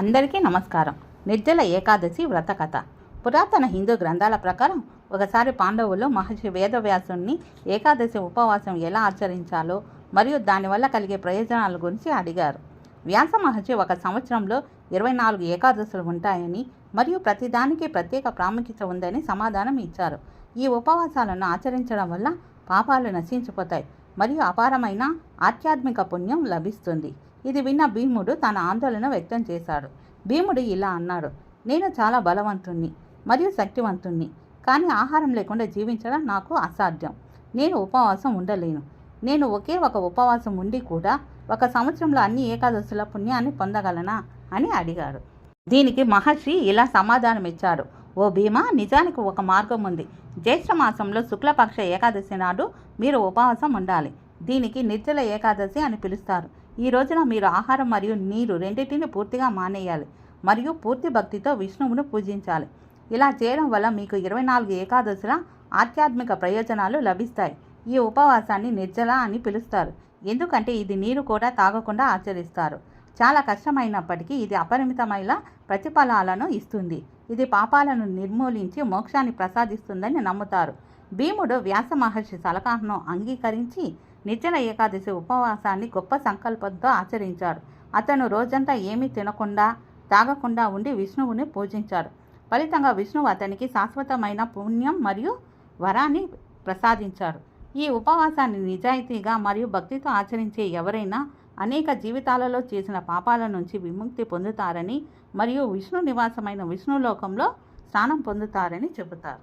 అందరికీ నమస్కారం. నిర్జల ఏకాదశి వ్రత కథ. పురాతన హిందూ గ్రంథాల ప్రకారం ఒకసారి పాండవులు మహర్షి వేదవ్యాసుని ఏకాదశి ఉపవాసం ఎలా ఆచరించాలో మరియు దానివల్ల కలిగే ప్రయోజనాల గురించి అడిగారు. వ్యాస మహర్షి ఒక సంవత్సరంలో 24 ఏకాదశులు ఉంటాయని మరియు ప్రతిదానికి ప్రత్యేక ప్రాముఖ్యత ఉందని సమాధానం ఇచ్చారు. ఈ ఉపవాసాలను ఆచరించడం వల్ల పాపాలు నశించిపోతాయి మరియు అపారమైన ఆధ్యాత్మిక పుణ్యం లభిస్తుంది. ఇది విన్న భీముడు తన ఆందోళన వ్యక్తం చేశాడు. భీముడు ఇలా అన్నాడు: నేను చాలా బలవంతుణ్ణి మరియు శక్తివంతుణ్ణి, కానీ ఆహారం లేకుండా జీవించడం నాకు అసాధ్యం. నేను ఉపవాసం ఉండలేను. నేను ఒకే ఒక ఉపవాసం ఉండి కూడా ఒక సంవత్సరంలో అన్ని ఏకాదశుల పుణ్యాన్ని పొందగలనా అని అడిగాడు. దీనికి మహర్షి ఇలా సమాధానం ఇచ్చాడు: ఓ భీమా, నిజానికి ఒక మార్గం ఉంది. జ్యేష్ఠ మాసంలో శుక్లపక్ష ఏకాదశి నాడు మీరు ఉపవాసం ఉండాలి. దీనికి నిర్జల ఏకాదశి అని పిలుస్తారు. ఈ రోజున మీరు ఆహారం మరియు నీరు రెండింటిని పూర్తిగా మానేయాలి మరియు పూర్తి భక్తితో విష్ణువును పూజించాలి. ఇలా చేయడం వల్ల మీకు 24 ఏకాదశుల ఆధ్యాత్మిక ప్రయోజనాలు లభిస్తాయి. ఈ ఉపవాసాన్ని నిర్జల అని పిలుస్తారు ఎందుకంటే ఇది నీరు కూడా తాగకుండా ఆచరిస్తారు. చాలా కష్టమైనప్పటికీ ఇది అపరిమితమైన ప్రతిఫలాలను ఇస్తుంది. ఇది పాపాలను నిర్మూలించి మోక్షాన్ని ప్రసాదిస్తుందని నమ్ముతారు. భీముడు వ్యాస మహర్షి సలహాను అంగీకరించి నిర్జల ఏకాదశి ఉపవాసాన్ని గొప్ప సంకల్పంతో ఆచరించాడు. అతను రోజంతా ఏమీ తినకుండా తాగకుండా ఉండి విష్ణువుని పూజించాడు. ఫలితంగా విష్ణువు అతనికి శాశ్వతమైన పుణ్యం మరియు వరాన్ని ప్రసాదించాడు. ఈ ఉపవాసాన్ని నిజాయితీగా మరియు భక్తితో ఆచరించే ఎవరైనా అనేక జీవితాలలో చేసిన పాపాల నుంచి విముక్తి పొందుతారని మరియు విష్ణు నివాసమైన విష్ణులోకంలో స్థానం పొందుతారని చెబుతారు.